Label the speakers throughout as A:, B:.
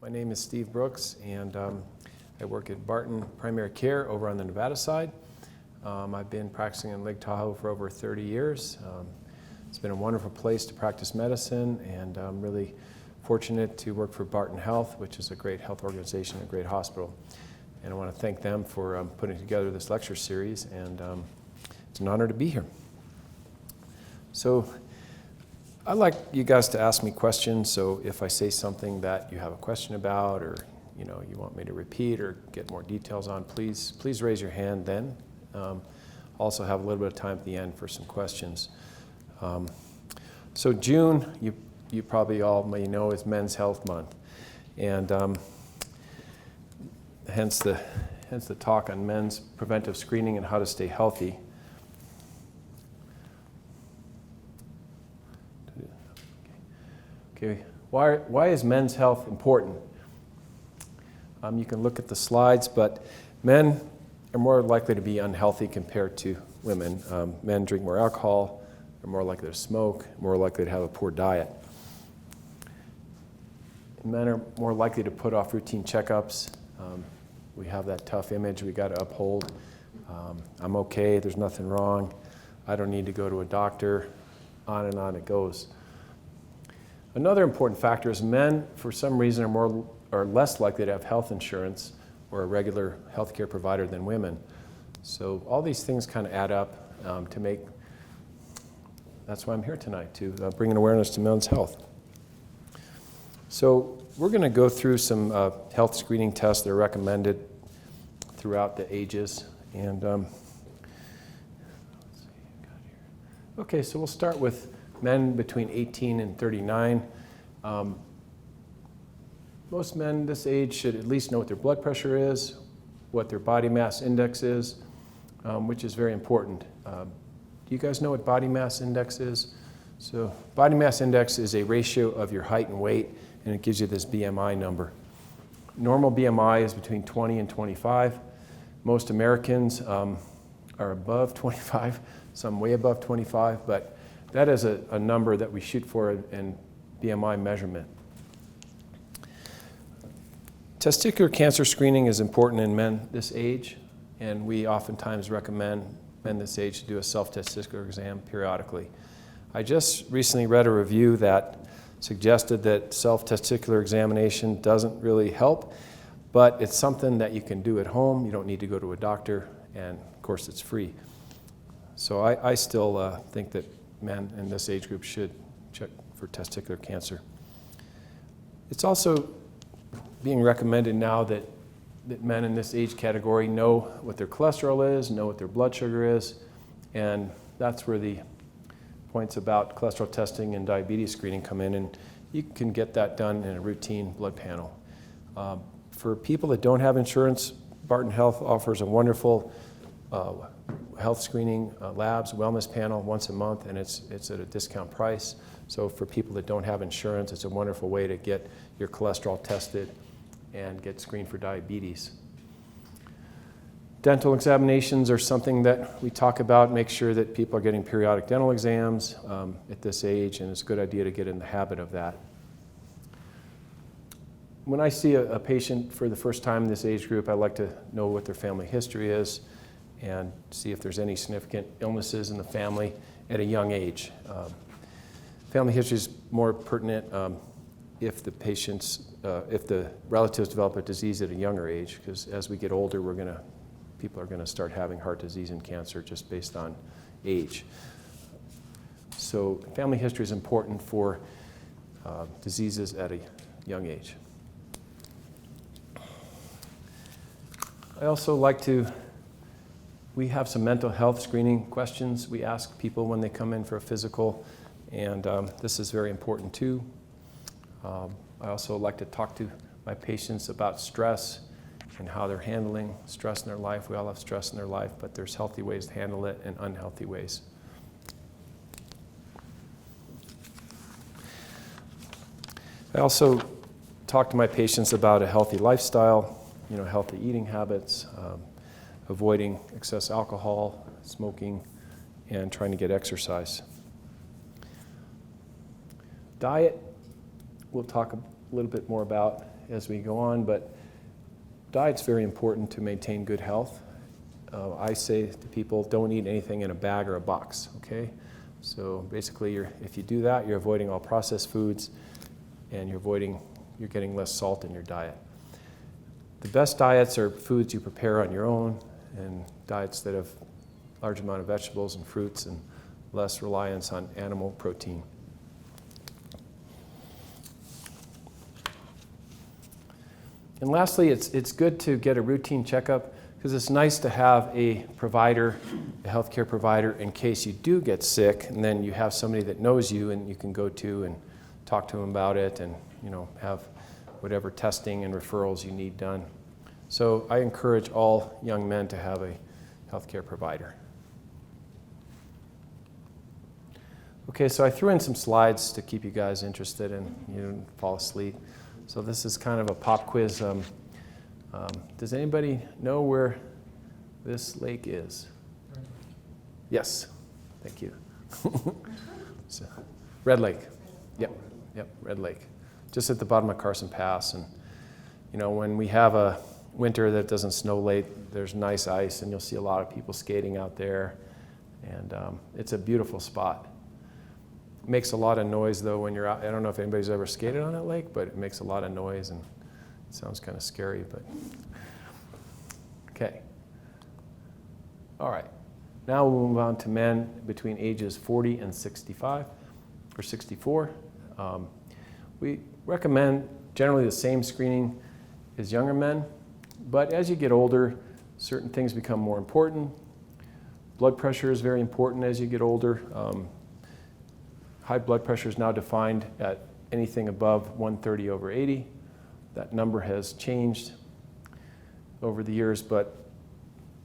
A: My name is Steve Brooks, and I work at Barton Primary Care over on the Nevada side. I've been practicing in Lake Tahoe for over 30 years. It's been a wonderful place to practice medicine, and I'm really fortunate to work for Barton Health, which is a great health organization, a great hospital. And I want to thank them for putting together this lecture series, and it's an honor to be here. So I'd like you guys to ask me questions, so if I say something that you have a question about, or you want me to repeat or get more details on, please raise your hand then. Also have a little bit of time at the end for some questions. So June, you probably all may know, is Men's Health Month, and hence the talk on men's preventive screening and how to stay healthy. Okay, why is men's health important? You can look at the slides, but men are more likely to be unhealthy compared to women. Men drink more alcohol, are more likely to smoke, more likely to have a poor diet. Men are more likely to put off routine checkups. We have that tough image we got to uphold. I'm okay, there's nothing wrong, I don't need to go to a doctor, on and on it goes. Another important factor is men, for some reason, are less likely to have health insurance or a regular health care provider than women. So all these things kind of add up to make, that's why I'm here tonight, to bring an awareness to men's health. So we're going to go through some health screening tests that are recommended throughout the ages. And okay, so we'll start with men between 18 and 39. Most men this age should at least know what their blood pressure is, what their body mass index is, which is very important. Do you guys know what body mass index is? So body mass index is a ratio of your height and weight, and it gives you this BMI number. Normal BMI is between 20 and 25. Most Americans are above 25, some way above 25, but that is a number that we shoot for in BMI measurement. Testicular cancer screening is important in men this age, and we oftentimes recommend men this age to do a self-testicular exam periodically. I just recently read a review that suggested that self-testicular examination doesn't really help, but it's something that you can do at home. You don't need to go to a doctor, and of course it's free. So I still think that men in this age group should check for testicular cancer. It's also being recommended now that men in this age category know what their cholesterol is, know what their blood sugar is, and that's where the points about cholesterol testing and diabetes screening come in, and you can get that done in a routine blood panel. For people that don't have insurance, Barton Health offers a wonderful health screening labs wellness panel once a month, and it's at a discount price. So for people that don't have insurance, it's a wonderful way to get your cholesterol tested and get screened for diabetes. Dental examinations are something that we talk about. Make sure that people are getting periodic dental exams at this age, and it's a good idea to get in the habit of that. When I see a patient for the first time in this age group, I like to know what their family history is and see if there's any significant illnesses in the family at a young age. Family history is more pertinent if the relatives develop a disease at a younger age, because as we get older, people are going to start having heart disease and cancer just based on age. So family history is important for diseases at a young age. I also we have some mental health screening questions we ask people when they come in for a physical, and this is very important too. I also like to talk to my patients about stress and how they're handling stress in their life. We all have stress in their life, but there's healthy ways to handle it and unhealthy ways. I also talk to my patients about a healthy lifestyle, healthy eating habits, avoiding excess alcohol, smoking, and trying to get exercise. Diet, we'll talk a little bit more about as we go on, but diet's very important to maintain good health. I say to people, don't eat anything in a bag or a box, okay? So basically, if you do that, you're avoiding all processed foods, and you're getting less salt in your diet. The best diets are foods you prepare on your own, and diets that have large amount of vegetables and fruits and less reliance on animal protein. And lastly, it's good to get a routine checkup, because it's nice to have a provider, a healthcare provider, in case you do get sick, and then you have somebody that knows you and you can go to and talk to them about it, and have whatever testing and referrals you need done. So I encourage all young men to have a healthcare provider. Okay, so I threw in some slides to keep you guys interested and you don't fall asleep. So this is kind of a pop quiz. Does anybody know where this lake is? Yes, thank you. So, Red Lake. Yep, Red Lake. Just at the bottom of Carson Pass. And when we have a winter that doesn't snow late, there's nice ice, and you'll see a lot of people skating out there. And it's a beautiful spot. It makes a lot of noise, though, when you're out. I don't know if anybody's ever skated on that lake, but it makes a lot of noise, and it sounds kind of scary, but okay. All right. Now we'll move on to men between ages 40 and 65 or 64. We recommend generally the same screening as younger men, but as you get older, certain things become more important. Blood pressure is very important as you get older. High blood pressure is now defined at anything above 130/80. That number has changed over the years, but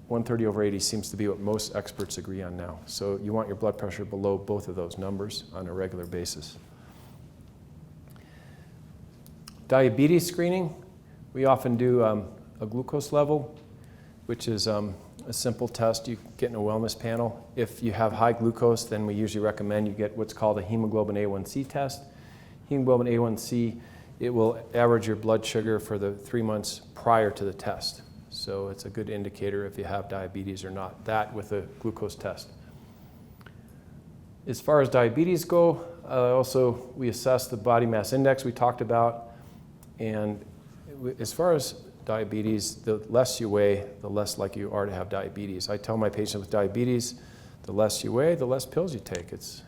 A: 130/80 seems to be what most experts agree on now. So you want your blood pressure below both of those numbers on a regular basis. Diabetes screening, we often do a glucose level, which is a simple test you get in a wellness panel. If you have high glucose, then we usually recommend you get what's called a hemoglobin A1C test. Hemoglobin A1C, it will average your blood sugar for the 3 months prior to the test. So it's a good indicator if you have diabetes or not. That with a glucose test. As far as diabetes go, also we assess the body mass index we talked about. And as far as diabetes, the less you weigh, the less likely you are to have diabetes. I tell my patients with diabetes, the less you weigh, the less pills you take. It's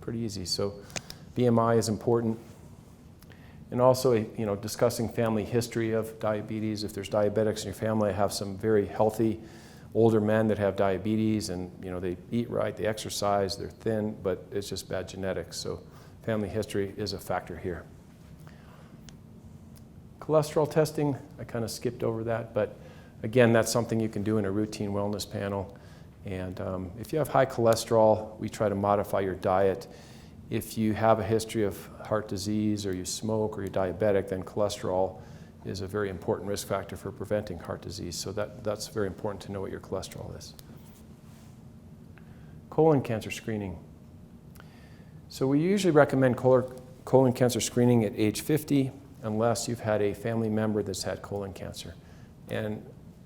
A: pretty easy. So BMI is important. And also, discussing family history of diabetes. If there's diabetics in your family, I have some very healthy older men that have diabetes, and they eat right, they exercise, they're thin, but it's just bad genetics. So family history is a factor here. Cholesterol testing, I kind of skipped over that, but again, that's something you can do in a routine wellness panel. And if you have high cholesterol, we try to modify your diet. If you have a history of heart disease, or you smoke, or you're diabetic, then cholesterol is a very important risk factor for preventing heart disease. So that's very important to know what your cholesterol is. Colon cancer screening. So we usually recommend colon cancer screening at age 50, unless you've had a family member that's had colon cancer. And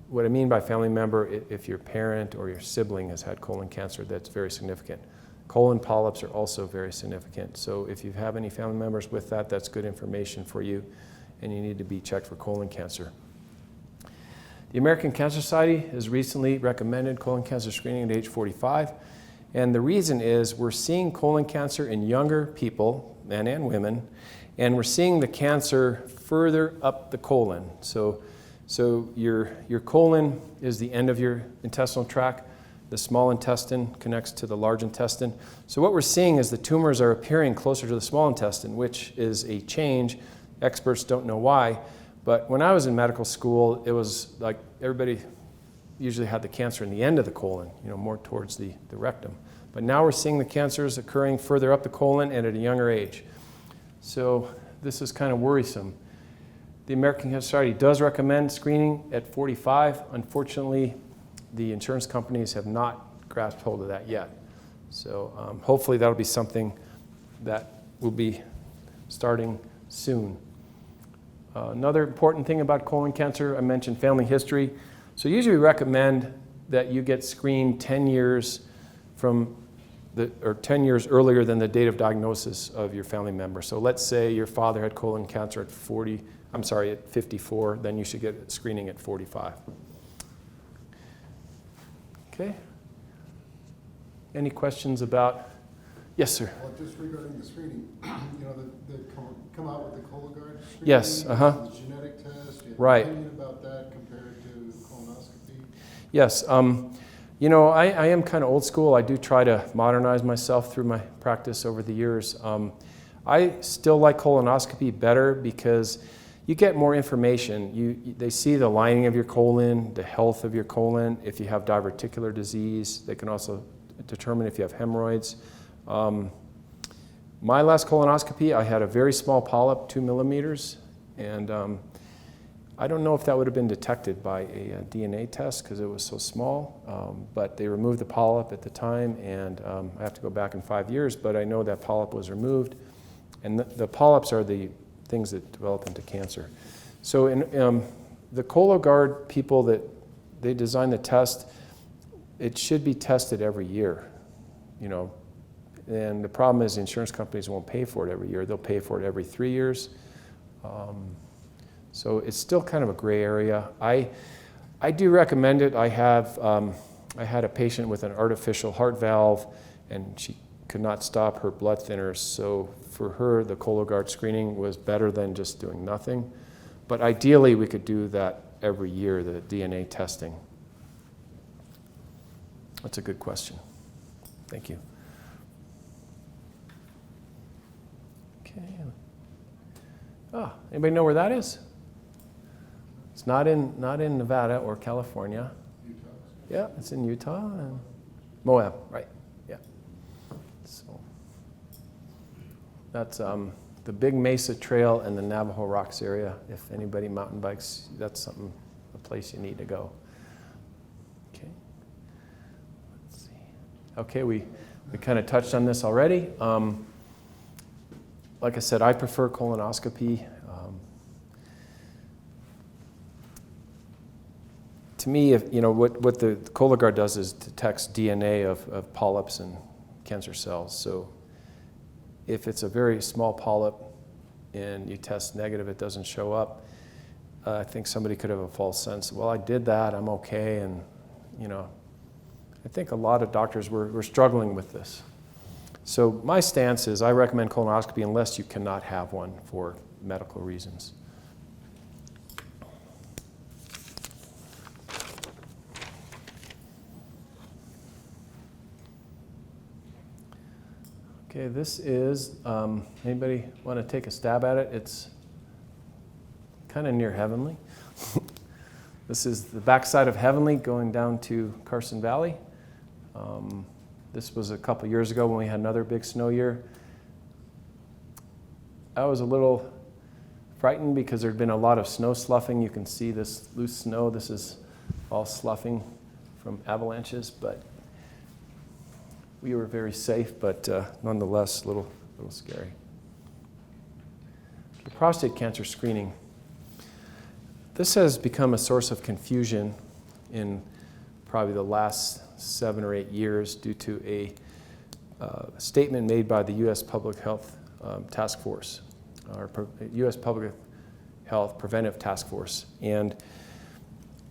A: what I mean by family member, if your parent or your sibling has had colon cancer, that's very significant. Colon polyps are also very significant. So if you have any family members with that, that's good information for you, and you need to be checked for colon cancer. The American Cancer Society has recently recommended colon cancer screening at age 45. And the reason is we're seeing colon cancer in younger people, men and women, and we're seeing the cancer further up the colon. So your colon is the end of your intestinal tract. The small intestine connects to the large intestine. So what we're seeing is the tumors are appearing closer to the small intestine, which is a change. Experts don't know why. But when I was in medical school, it was like everybody usually had the cancer in the end of the colon, more towards the rectum. But now we're seeing the cancers occurring further up the colon and at a younger age. So this is kind of worrisome. The American Cancer Society does recommend screening at 45. Unfortunately, the insurance companies have not grasped hold of that yet. So hopefully that'll be something that will be starting soon. Another important thing about colon cancer, I mentioned family history. So usually we recommend that you get screened 10 years or 10 years earlier than the date of diagnosis of your family member. So let's say your father had colon cancer at 54, then you should get screening at 45. Okay. Any questions about? Yes, sir.
B: Well, just regarding the screening, they come out with the Cologuard screening.
A: Yes,
B: The genetic test. Do you have
A: right.
B: an opinion about that compared to colonoscopy?
A: Yes. I am kind of old school. I do try to modernize myself through my practice over the years. I still like colonoscopy better because you get more information. They see the lining of your colon, the health of your colon. If you have diverticular disease, they can also determine if you have hemorrhoids. My last colonoscopy, I had a very small polyp, 2 millimeters, and I don't know if that would have been detected by a DNA test because it was so small, but they removed the polyp at the time, and I have to go back in 5 years, but I know that polyp was removed, and the polyps are the things that develop into cancer. So in the Cologuard people that they design the test, it should be tested every year, and the problem is the insurance companies won't pay for it every year. They'll pay for it every 3 years. So it's still kind of a gray area. I do recommend it. I had a patient with an artificial heart valve, and she could not stop her blood thinners. So for her, the Cologuard screening was better than just doing nothing. But ideally, we could do that every year, the DNA testing. That's a good question. Thank you. Okay. Anybody know where that is? It's not in Nevada or California.
B: Utah.
A: Yeah, it's in Utah and Moab, right? Yeah. So that's the Big Mesa Trail and the Navajo Rocks area. If anybody mountain bikes, that's a place you need to go. Okay. Let's see. Okay, we kind of touched on this already. Like I said, I prefer colonoscopy. To me, what the Cologuard does is detects DNA of polyps and cancer cells. So if it's a very small polyp and you test negative, it doesn't show up, I think somebody could have a false sense. Well, I did that, I'm okay, and I think a lot of doctors were struggling with this. So my stance is I recommend colonoscopy unless you cannot have one for medical reasons. Okay, this is, anybody want to take a stab at it? It's kind of near Heavenly. This is the backside of Heavenly going down to Carson Valley. This was a couple years ago when we had another big snow year. I was a little frightened because there had been a lot of snow sloughing. You can see this loose snow. This is all sloughing from avalanches, but we were very safe, but nonetheless, a little scary. Okay, prostate cancer screening. This has become a source of confusion in probably the last 7 or 8 years due to a statement made by the U.S. Public Health Task Force, or U.S. Public Health Preventative Task Force. And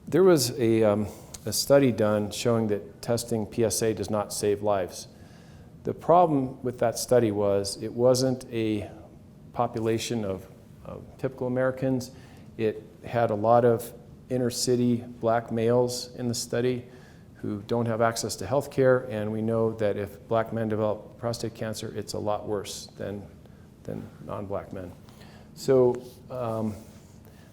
A: there was a study done showing that testing PSA does not save lives. The problem with that study was it wasn't a population of typical Americans. It had a lot of inner city black males in the study who don't have access to health care, and we know that if black men develop prostate cancer, it's a lot worse than non-black men. So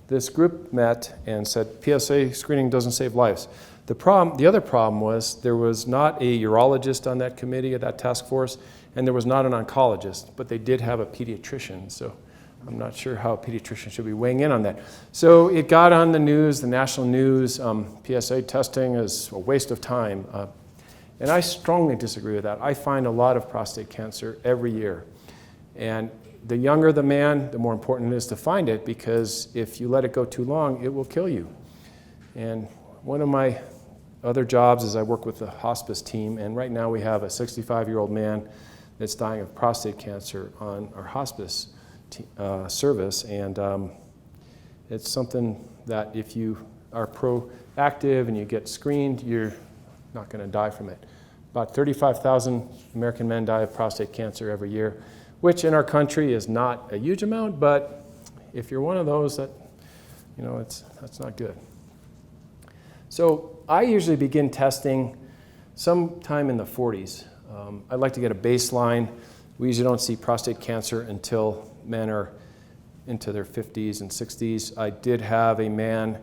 A: this group met and said PSA screening doesn't save lives. The other problem was there was not a urologist on that committee, of that task force, and there was not an oncologist, but they did have a pediatrician. So I'm not sure how a pediatrician should be weighing in on that. So it got on the news, the national news, PSA testing is a waste of time. And I strongly disagree with that. I find a lot of prostate cancer every year. And the younger the man, the more important it is to find it, because if you let it go too long, it will kill you. And one of my other jobs is I work with the hospice team, and right now we have a 65-year-old man that's dying of prostate cancer on our hospice service, and it's something that if you are proactive and you get screened, you're not going to die from it. About 35,000 American men die of prostate cancer every year, which in our country is not a huge amount, but if you're one of those, that's not good. So I usually begin testing sometime in the 40s. I'd like to get a baseline. We usually don't see prostate cancer until men are into their 50s and 60s. I did have a man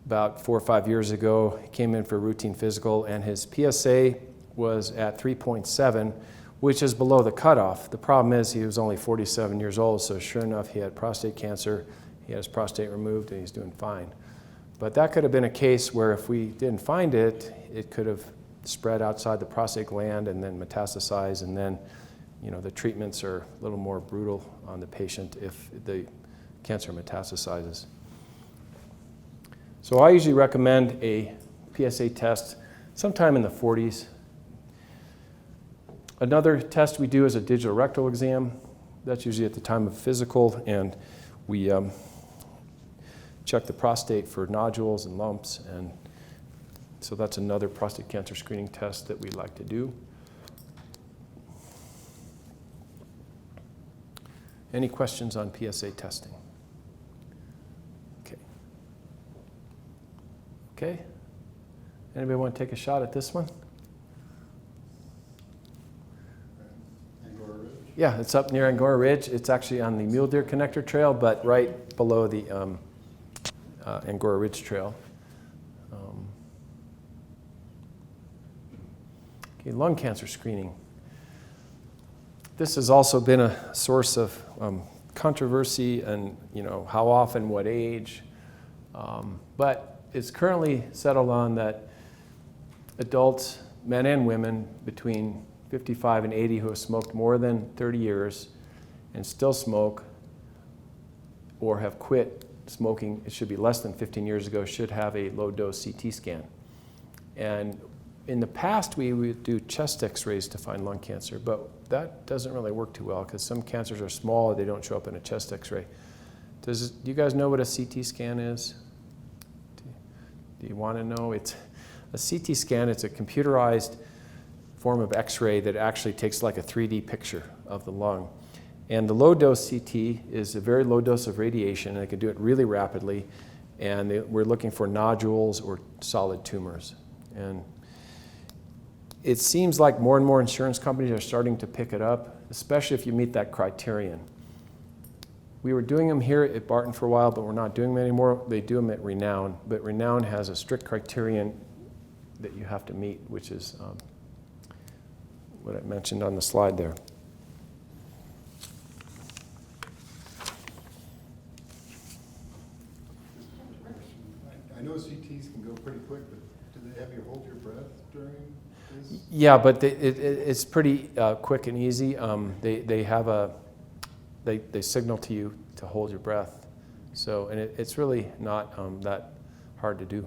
A: about 4 or 5 years ago. He came in for a routine physical, and his PSA was at 3.7, which is below the cutoff. The problem is he was only 47 years old, so sure enough, he had prostate cancer. He had his prostate removed, and he's doing fine. But that could have been a case where if we didn't find it, it could have spread outside the prostate gland and then metastasized, and then the treatments are a little more brutal on the patient if the cancer metastasizes. So I usually recommend a PSA test sometime in the 40s. Another test we do is a digital rectal exam. That's usually at the time of physical, and we check the prostate for nodules and lumps, and so that's another prostate cancer screening test that we like to do. Any questions on PSA testing? Okay. Anybody want to take a shot at this one?
B: Angora Ridge?
A: Yeah, it's up near Angora Ridge. It's actually on the Mule Deer Connector Trail, but right below the Angora Ridge Trail. Okay, lung cancer screening. This has also been a source of controversy, and how often, what age, but it's currently settled on that adults, men and women, between 55 and 80 who have smoked more than 30 years and still smoke or have quit smoking, it should be less than 15 years ago, should have a low-dose CT scan. And in the past, we would do chest x-rays to find lung cancer, but that doesn't really work too well because some cancers are small, they don't show up in a chest x-ray. Do you guys know what a CT scan is? Do you want to know? It's a CT scan. It's a computerized form of X-ray that actually takes like a 3D picture of the lung. And the low-dose CT is a very low dose of radiation, and it can do it really rapidly. And we're looking for nodules or solid tumors. And it seems like more and more insurance companies are starting to pick it up, especially if you meet that criterion. We were doing them here at Barton for a while, but we're not doing them anymore. They do them at Renown, but Renown has a strict criterion that you have to meet, which is what I mentioned on the slide there.
B: I know CTs can go pretty quick, but do they have you hold your breath during this?
A: Yeah, but it's pretty quick and easy. They signal to you to hold your breath. So, and it's really not that hard to do.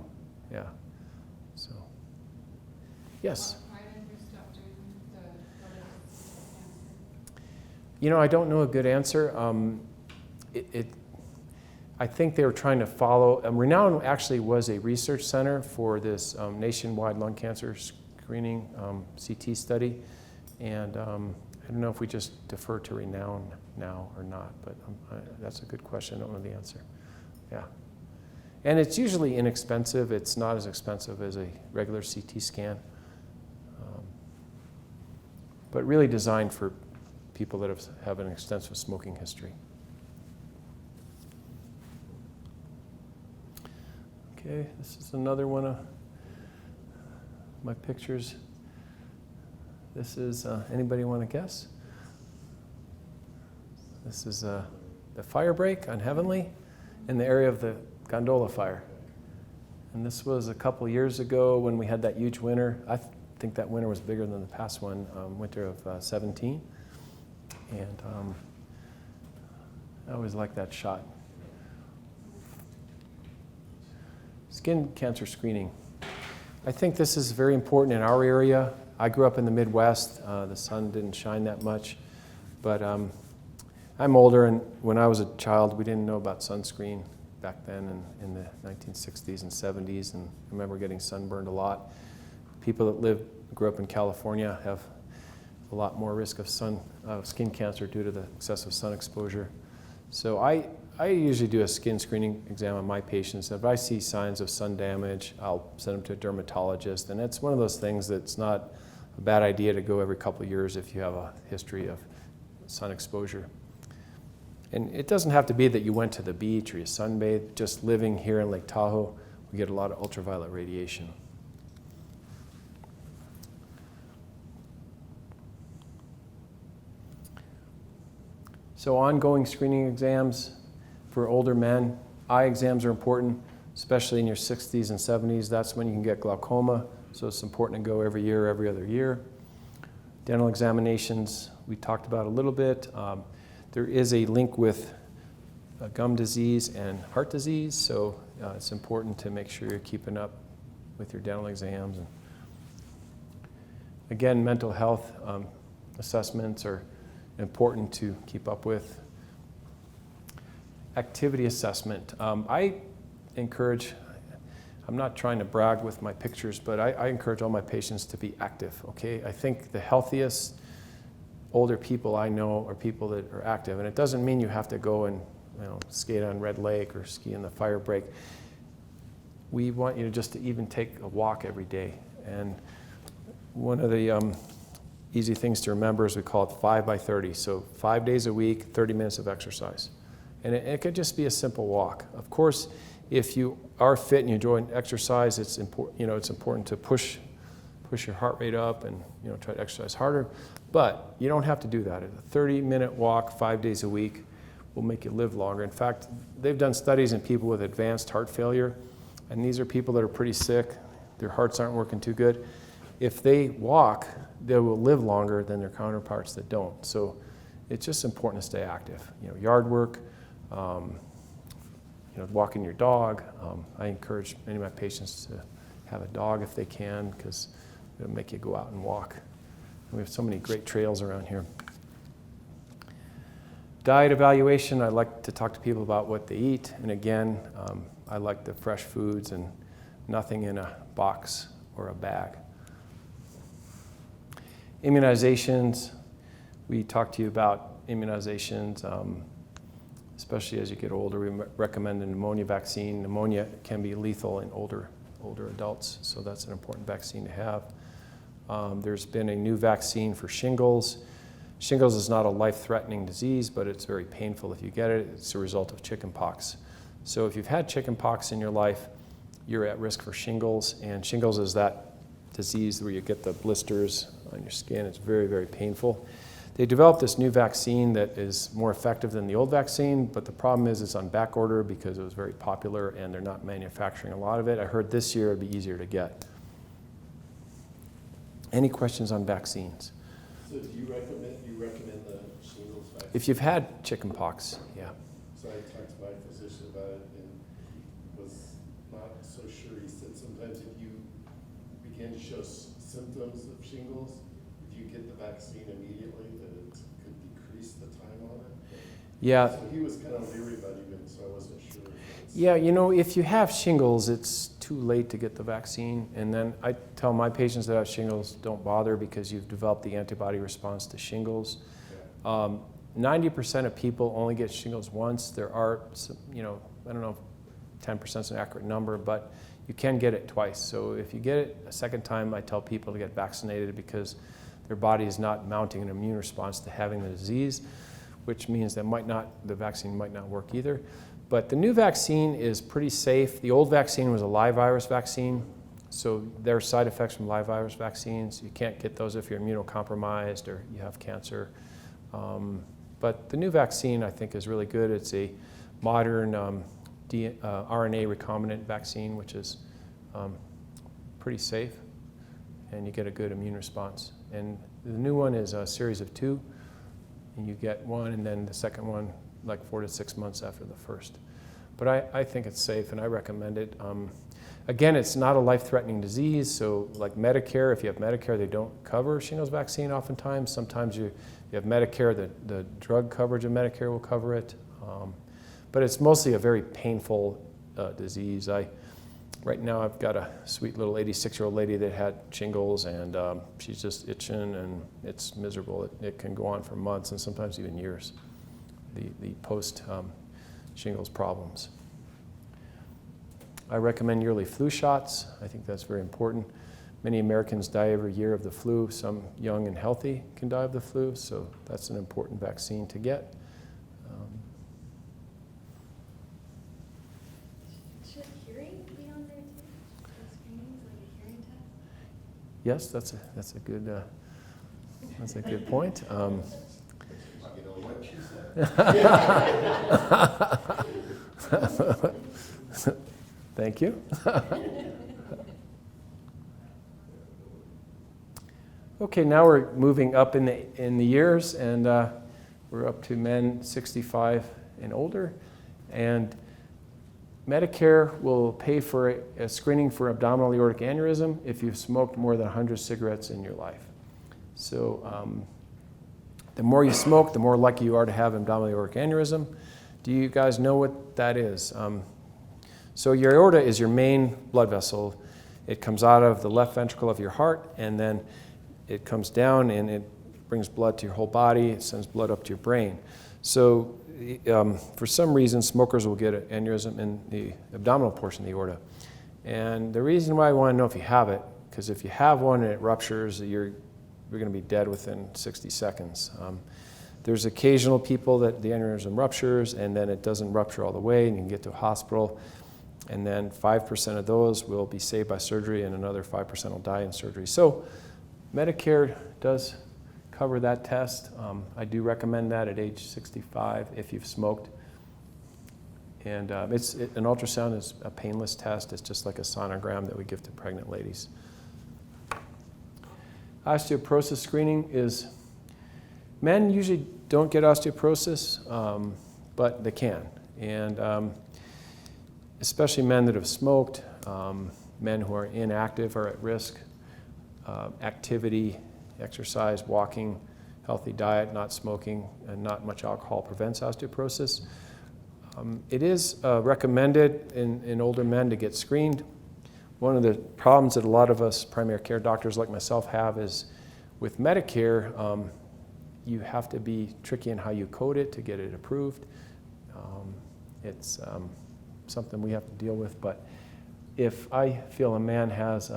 A: Yeah. So, yes.
C: Why didn't you stop doing the cancer?
A: I don't know a good answer. I think they were trying to follow. Renown actually was a research center for this nationwide lung cancer screening CT study, and I don't know if we just defer to Renown now or not, but that's a good question. I don't know the answer. Yeah. And it's usually inexpensive. It's not as expensive as a regular CT scan, but really designed for people that have an extensive smoking history. Okay, this is another one of my pictures. This is, anybody want to guess? This is the fire break on Heavenly in the area of the gondola fire. And this was a couple years ago when we had that huge winter. I think that winter was bigger than the past one, winter of 17. And I always like that shot. Skin cancer screening. I think this is very important in our area. I grew up in the Midwest. The sun didn't shine that much. But I'm older, and when I was a child, we didn't know about sunscreen back then in the 1960s and 70s, and I remember getting sunburned a lot. People that grew up in California have a lot more risk of skin cancer due to the excessive sun exposure. So I usually do a skin screening exam on my patients. If I see signs of sun damage, I'll send them to a dermatologist, and it's one of those things that's not a bad idea to go every couple of years if you have a history of sun exposure. And it doesn't have to be that you went to the beach or you sunbathed. Just living here in Lake Tahoe, we get a lot of ultraviolet radiation. So ongoing screening exams for older men. Eye exams are important, especially in your 60s and 70s. That's when you can get glaucoma, so it's important to go every year, every other year. Dental examinations, we talked about a little bit. There is a link with gum disease and heart disease, so it's important to make sure you're keeping up with your dental exams. And again, mental health assessments are important to keep up with. Activity assessment. I encourage, I'm not trying to brag with my pictures, but I encourage all my patients to be active, okay? I think the healthiest older people I know are people that are active, and it doesn't mean you have to go and skate on Red Lake or ski in the fire break. We want you just to even take a walk every day. And one of the easy things to remember is we call it 5 by 30. So 5 days a week, 30 minutes of exercise. And it could just be a simple walk. Of course, if you are fit and you enjoy exercise, it's important to push your heart rate up and try to exercise harder. But you don't have to do that. A 30-minute walk 5 days a week will make you live longer. In fact, they've done studies in people with advanced heart failure, and these are people that are pretty sick. Their hearts aren't working too good. If they walk, they will live longer than their counterparts that don't. So it's just important to stay active. Yard work, walking your dog. I encourage many of my patients to have a dog if they can, because it'll make you go out and walk. And we have so many great trails around here. Diet evaluation, I like to talk to people about what they eat. And again, I like the fresh foods and nothing in a box or a bag. Immunizations, we talked to you about immunizations, especially as you get older. We recommend a pneumonia vaccine. Pneumonia can be lethal in older adults, so that's an important vaccine to have. There's been a new vaccine for shingles. Shingles is not a life-threatening disease, but it's very painful if you get it. It's a result of chickenpox. So if you've had chickenpox in your life, you're at risk for shingles, and shingles is that disease where you get the blisters on your skin. It's very, very painful. They developed this new vaccine that is more effective than the old vaccine, but the problem is it's on back order because it was very popular and they're not manufacturing a lot of it. I heard this year it'd be easier to get. Any questions on vaccines?
D: So do you recommend the shingles vaccine?
A: If you've had chickenpox, yeah.
D: So I talked to my physician about it, and he was not so sure. He said sometimes if you begin to show symptoms of shingles, if you get the vaccine immediately, that it could decrease the time on it.
A: Yeah.
D: So he was kind of leery about it, so I wasn't sure.
A: Yeah, if you have shingles, it's too late to get the vaccine. And then I tell my patients that have shingles, don't bother because you've developed the antibody response to shingles.
D: Yeah.
A: 90% of people only get shingles once. There are some, I don't know if 10% is an accurate number, but you can get it twice. So if you get it a second time, I tell people to get vaccinated because their body is not mounting an immune response to having the disease, which means that the vaccine might not work either. But the new vaccine is pretty safe. The old vaccine was a live virus vaccine, so there are side effects from live virus vaccines. You can't get those if you're immunocompromised or you have cancer. But the new vaccine, I think, is really good. It's a modern RNA recombinant vaccine, which is pretty safe, and you get a good immune response. And the new one is a series of 2, and you get one, and then the second one like 4 to 6 months after the first. But I think it's safe and I recommend it. Again, it's not a life-threatening disease, so like Medicare, if you have Medicare, they don't cover shingles vaccine oftentimes. Sometimes you have Medicare, the drug coverage of Medicare will cover it. But it's mostly a very painful disease. Right now I've got a sweet little 86-year-old lady that had shingles, and she's just itching and it's miserable. It can go on for months and sometimes even years, the post-shingles problems. I recommend yearly flu shots. I think that's very important. Many Americans die every year of the flu. Some young and healthy can die of the flu, so that's an important vaccine to get.
C: Should hearing be on there too? The screenings, like a hearing test?
A: Yes, that's a good point.
D: You know what she said?
A: Thank you. Okay, now we're moving up in the years, and we're up to men 65 and older. And Medicare will pay for a screening for abdominal aortic aneurysm if you've smoked more than 100 cigarettes in your life. So the more you smoke, the more likely you are to have abdominal aortic aneurysm. Do you guys know what that is? So your aorta is your main blood vessel. It comes out of the left ventricle of your heart, and then it comes down and it brings blood to your whole body. It sends blood up to your brain. So for some reason, smokers will get an aneurysm in the abdominal portion of the aorta. And the reason why I want to know if you have it, because if you have one and it ruptures, you're going to be dead within 60 seconds. There's occasional people that the aneurysm ruptures and then it doesn't rupture all the way and you can get to a hospital. And then 5% of those will be saved by surgery and another 5% will die in surgery. So Medicare does cover that test. I do recommend that at age 65 if you've smoked. And an ultrasound is a painless test. It's just like a sonogram that we give to pregnant ladies. Osteoporosis screening is, men usually don't get osteoporosis, but they can. And especially men that have smoked, men who are inactive are at risk. Activity, exercise, walking, healthy diet, not smoking, and not much alcohol prevents osteoporosis. It is recommended in older men to get screened. One of the problems that a lot of us primary care doctors like myself have is with Medicare, you have to be tricky in how you code it to get it approved. It's something we have to deal with, but if I feel a man has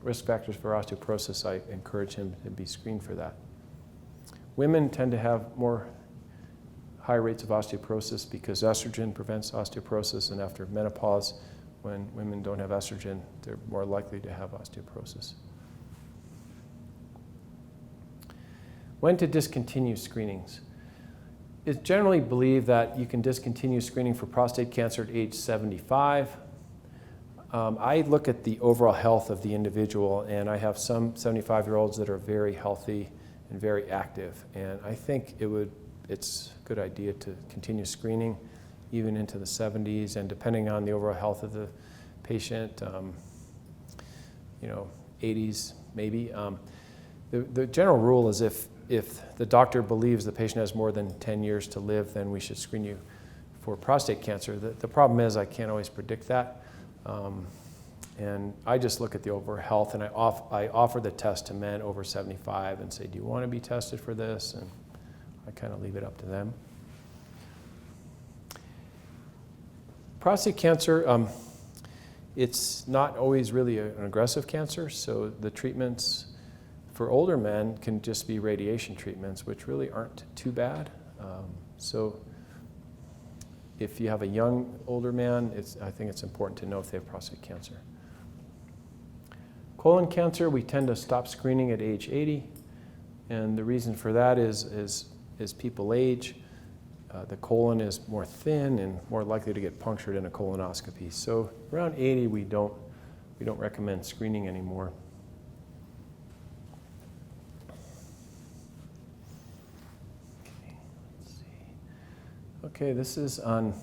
A: risk factors for osteoporosis, I encourage him to be screened for that. Women tend to have more high rates of osteoporosis because estrogen prevents osteoporosis, and after menopause, when women don't have estrogen, they're more likely to have osteoporosis. When to discontinue screenings? It's generally believed that you can discontinue screening for prostate cancer at age 75. I look at the overall health of the individual, and I have some 75-year-olds that are very healthy and very active, and I think it's a good idea to continue screening even into the 70s, and depending on the overall health of the patient, 80s maybe. The general rule is if the doctor believes the patient has more than 10 years to live, then we should screen you for prostate cancer. The problem is I can't always predict that. And I just look at the overall health, and I offer the test to men over 75 and say, do you want to be tested for this? And I kind of leave it up to them. Prostate cancer, it's not always really an aggressive cancer, so the treatments for older men can just be radiation treatments, which really aren't too bad. So if you have a young, older man, I think it's important to know if they have prostate cancer. Colon cancer, we tend to stop screening at age 80, and the reason for that is as people age, the colon is more thin and more likely to get punctured in a colonoscopy. So around 80, we don't recommend screening anymore. Okay, this is on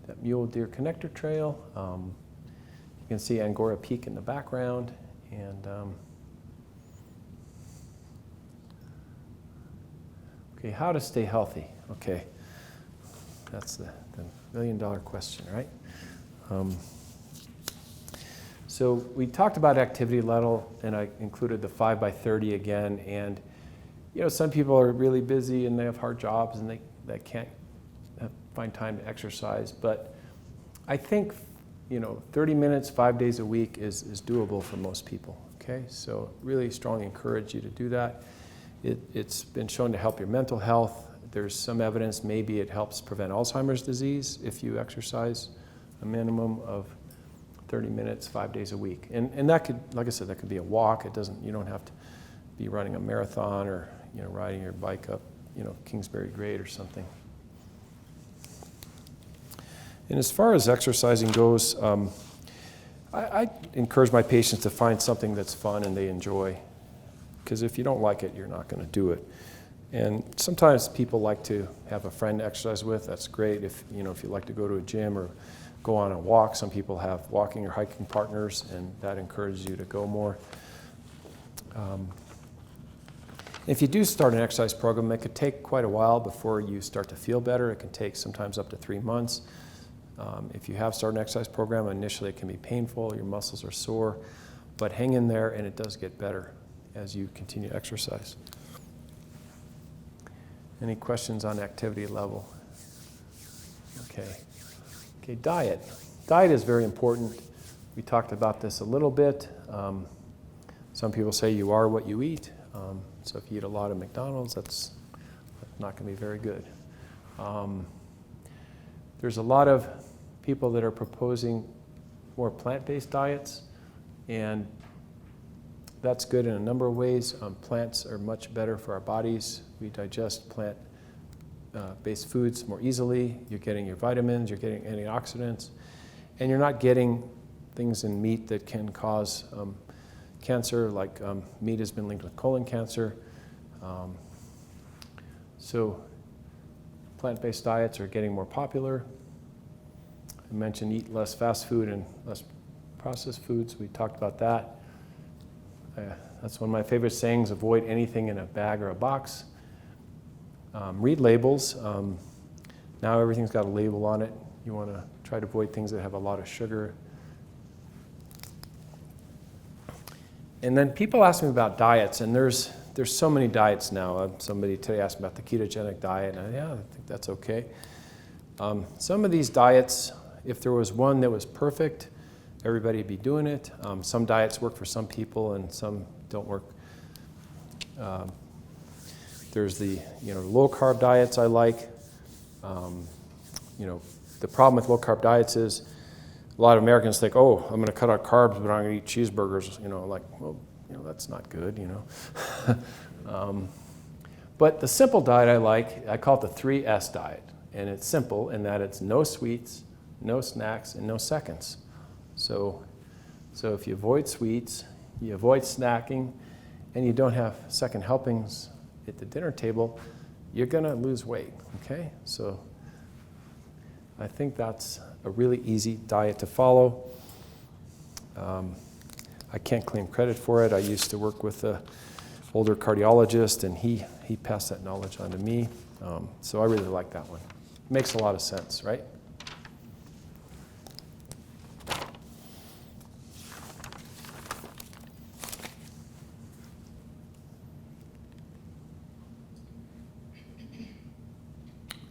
A: that Mule Deer Connector Trail. You can see Angora Peak in the background, and okay, how to stay healthy. Okay, that's the million-dollar question, right? So we talked about activity level, and I included the 5 by 30 again. And you know, some people are really busy and they have hard jobs and they can't find time to exercise. But I think 30 minutes, 5 days a week is doable for most people. Okay, so really strongly encourage you to do that. It's been shown to help your mental health. There's some evidence maybe it helps prevent Alzheimer's disease if you exercise a minimum of 30 minutes, 5 days a week. And that could, like I said, that could be a walk. You don't have to be running a marathon or riding your bike up Kingsbury Grade or something. And as far as exercising goes, I encourage my patients to find something that's fun and they enjoy. Because if you don't like it, you're not going to do it. And sometimes people like to have a friend to exercise with. That's great. If you like to go to a gym or go on a walk, some people have walking or hiking partners, and that encourages you to go more. If you do start an exercise program, it could take quite a while before you start to feel better. It can take sometimes up to 3 months. If you have started an exercise program, initially it can be painful, your muscles are sore, but hang in there and it does get better as you continue to exercise. Any questions on activity level? Okay, diet. Diet is very important. We talked about this a little bit. Some people say you are what you eat. So if you eat a lot of McDonald's, that's not going to be very good. There's a lot of people that are proposing more plant-based diets, and that's good in a number of ways. Plants are much better for our bodies. We digest plant-based foods more easily. You're getting your vitamins, you're getting antioxidants, and you're not getting things in meat that can cause cancer, like meat has been linked with colon cancer. So plant-based diets are getting more popular. I mentioned eat less fast food and less processed foods. We talked about that. That's one of my favorite sayings: avoid anything in a bag or a box. Read labels. Now everything's got a label on it. You want to try to avoid things that have a lot of sugar. And then people ask me about diets, and there's so many diets now. Somebody today asked me about the ketogenic diet, and I think that's okay. Some of these diets, if there was one that was perfect, everybody would be doing it. Some diets work for some people, and some don't work. There's the low carb diets I like. The problem with low carb diets is a lot of Americans think, oh, I'm going to cut out carbs, but I'm going to eat cheeseburgers. That's not good. But the simple diet I like, I call it the 3S diet, and it's simple in that it's no sweets, no snacks, and no seconds. So if you avoid sweets, you avoid snacking, and you don't have second helpings at the dinner table, you're going to lose weight, okay? So I think that's a really easy diet to follow. I can't claim credit for it. I used to work with an older cardiologist, and he passed that knowledge on to me. So I really like that one. Makes a lot of sense, right?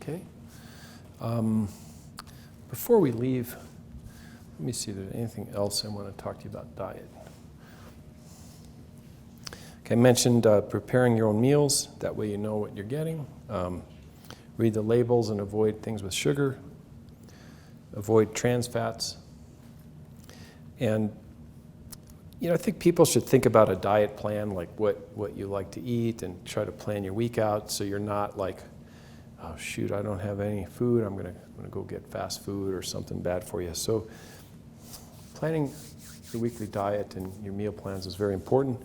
A: Okay. Before we leave, let me see if there's anything else I want to talk to you about diet. Okay, I mentioned preparing your own meals. That way you know what you're getting. Read the labels and avoid things with sugar. Avoid trans fats. And I think people should think about a diet plan, like what you like to eat, and try to plan your week out so you're not like, oh shoot, I don't have any food, I'm gonna go get fast food or something bad for you. So planning your weekly diet and your meal plans is very important.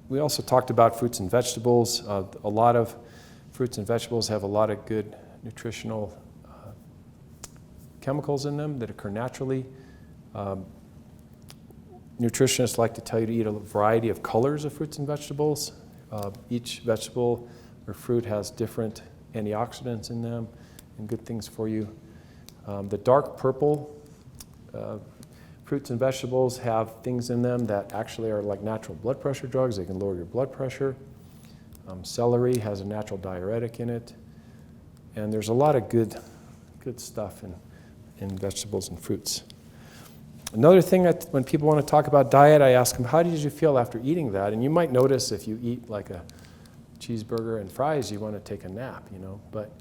A: We also talked about fruits and vegetables. For fruits and vegetables have a lot of good nutritional chemicals in them that occur naturally. Nutritionists like to tell you to eat a variety of colors of fruits and vegetables. Each vegetable or fruit has different antioxidants in them and good things for you. The dark purple fruits and vegetables have things in them that actually are like natural blood pressure drugs. They can lower your blood pressure. Celery has a natural diuretic in it. And there's a lot of good stuff in vegetables and fruits. Another thing, when people want to talk about diet, I ask them, how did you feel after eating that? And you might notice if you eat like a cheeseburger and fries, you want to take a nap, But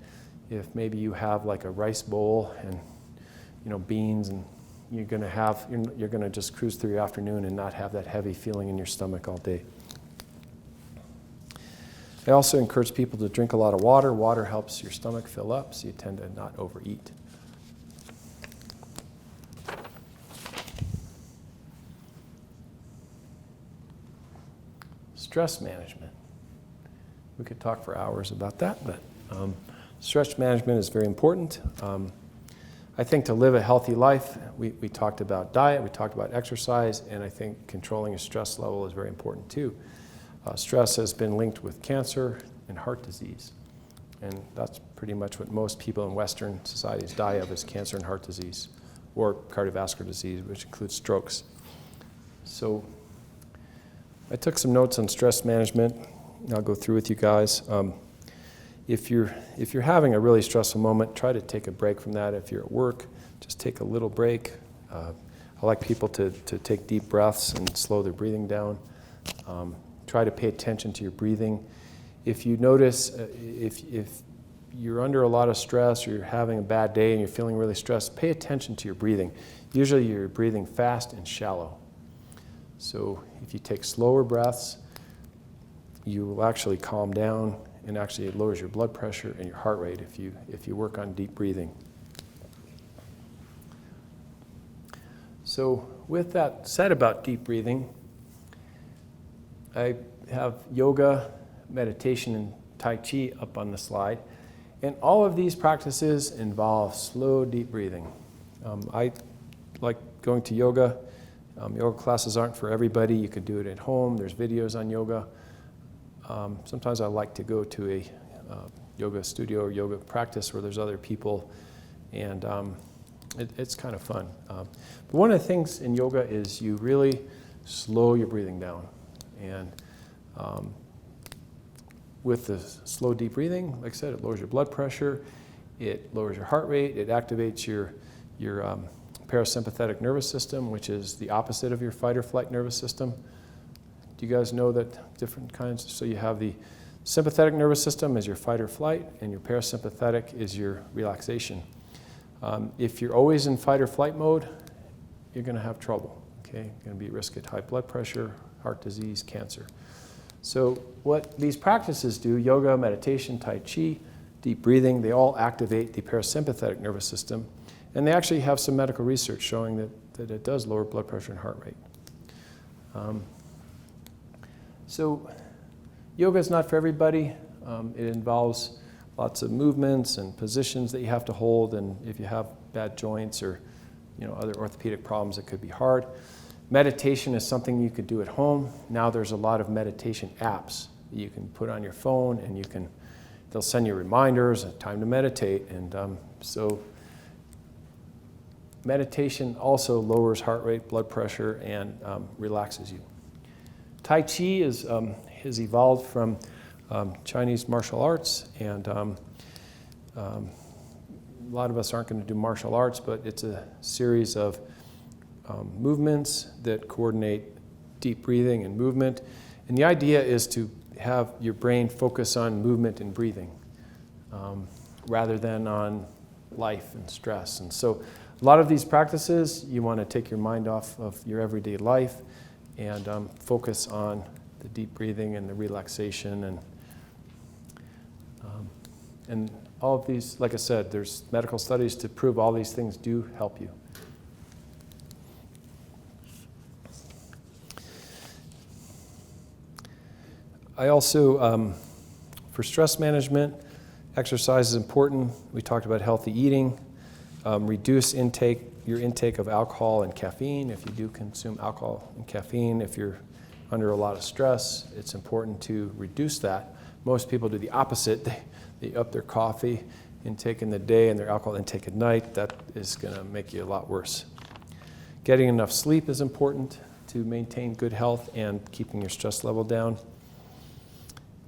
A: if maybe you have like a rice bowl and, beans, and you're going to just cruise through your afternoon and not have that heavy feeling in your stomach all day. I also encourage people to drink a lot of water. Water helps your stomach fill up, so you tend to not overeat. Stress management. We could talk for hours about that, but stress management is very important. I think to live a healthy life, we talked about diet, we talked about exercise, and I think controlling your stress level is very important too. Stress has been linked with cancer and heart disease, and that's pretty much what most people in Western societies die of, is cancer and heart disease, or cardiovascular disease, which includes strokes. So I took some notes on stress management. I'll go through with you guys. If you're having a really stressful moment, try to take a break from that. If you're at work, just take a little break. I like people to take deep breaths and slow their breathing down. Try to pay attention to your breathing. If you notice, if you're under a lot of stress or you're having a bad day and you're feeling really stressed, pay attention to your breathing. Usually you're breathing fast and shallow. So if you take slower breaths, you will actually calm down, and actually it lowers your blood pressure and your heart rate if you work on deep breathing. So with that said about deep breathing, I have yoga, meditation, and Tai Chi up on the slide. And all of these practices involve slow, deep breathing. I like going to yoga. Yoga classes aren't for everybody. You could do it at home. There's videos on yoga. Sometimes I like to go to a yoga studio or yoga practice where there's other people, and it's kind of fun. But one of the things in yoga is you really slow your breathing down. And with the slow, deep breathing, like I said, it lowers your blood pressure, it lowers your heart rate, it activates your parasympathetic nervous system, which is the opposite of your fight or flight nervous system. Do you guys know that different kinds? So you have the sympathetic nervous system is your fight or flight, and your parasympathetic is your relaxation. If you're always in fight or flight mode, you're going to have trouble. Okay, you're going to be at risk of high blood pressure, heart disease, cancer. So what these practices do, yoga, meditation, Tai Chi, deep breathing, they all activate the parasympathetic nervous system. And they actually have some medical research showing that it does lower blood pressure and heart rate. So yoga is not for everybody. It involves lots of movements and positions that you have to hold. And if you have bad joints or other orthopedic problems, it could be hard. Meditation is something you could do at home. Now there's a lot of meditation apps that you can put on your phone, and they'll send you reminders, time to meditate. And so meditation also lowers heart rate, blood pressure, and relaxes you. Tai Chi has evolved from Chinese martial arts, and a lot of us aren't going to do martial arts, but it's a series of movements that coordinate deep breathing and movement. And the idea is to have your brain focus on movement and breathing rather than on life and stress. And so a lot of these practices, you want to take your mind off of your everyday life and focus on the deep breathing and the relaxation. And all of these, like I said, there's medical studies to prove all these things do help you. I also, for stress management, Exercise is important. We talked about healthy eating. Reduce your intake of alcohol and caffeine. If you do consume alcohol and caffeine, if you're under a lot of stress, it's important to reduce that. Most people do the opposite. They up their coffee intake in the day and their alcohol intake at night. That is going to make you a lot worse. Getting enough sleep is important to maintain good health and keeping your stress level down.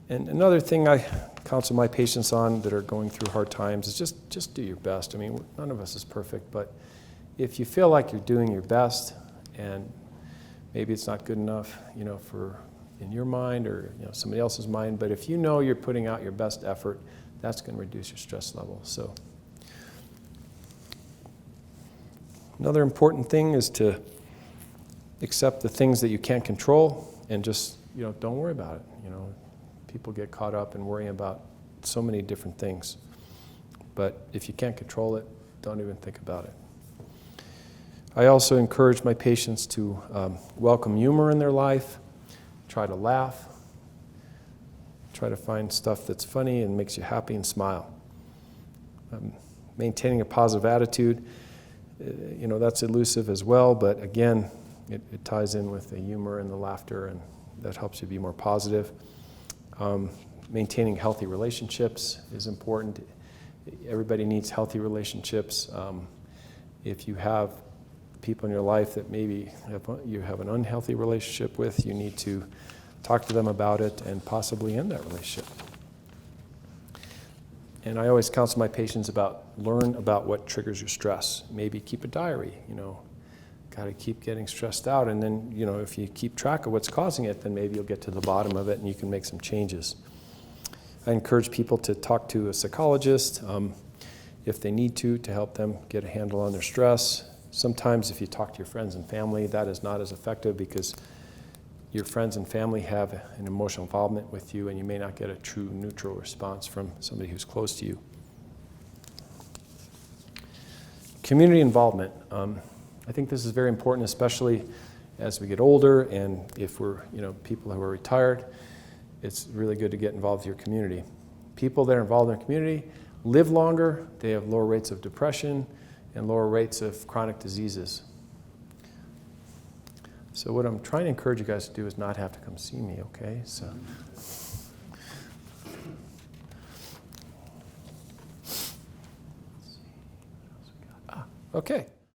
A: And another thing I counsel my patients on that are going through hard times is just do your best. I mean, none of us is perfect, but if you feel like you're doing your best and maybe it's not good enough, for in your mind or somebody else's mind, but if you know you're putting out your best effort, that's going to reduce your stress level. So another important thing is to accept the things that you can't control and just, don't worry about it. People get caught up in worrying about so many different things. But if you can't control it, don't even think about it. I also encourage my patients to welcome humor in their life, try to laugh, try to find stuff that's funny and makes you happy and smile. Maintaining a positive attitude, that's elusive as well, but again, it ties in with the humor and the laughter, and that helps you be more positive. Maintaining healthy relationships is important. Everybody needs healthy relationships. If you have people in your life that maybe you have an unhealthy relationship with, you need to talk to them about it and possibly end that relationship. And I always counsel my patients learn about what triggers your stress. Maybe keep a diary, got to keep getting stressed out. And then, if you keep track of what's causing it, then maybe you'll get to the bottom of it and you can make some changes. I encourage people to talk to a psychologist if they need to help them get a handle on their stress. Sometimes if you talk to your friends and family, that is not as effective because your friends and family have an emotional involvement with you and you may not get a true neutral response from somebody who's close to you. Community involvement. I think this is very important, especially as we get older and if we're, people who are retired, it's really good to get involved with your community. People that are involved in their community live longer, they have lower rates of depression and lower rates of chronic diseases. So what I'm trying to encourage you guys to do is not have to come see me, okay? So. Okay.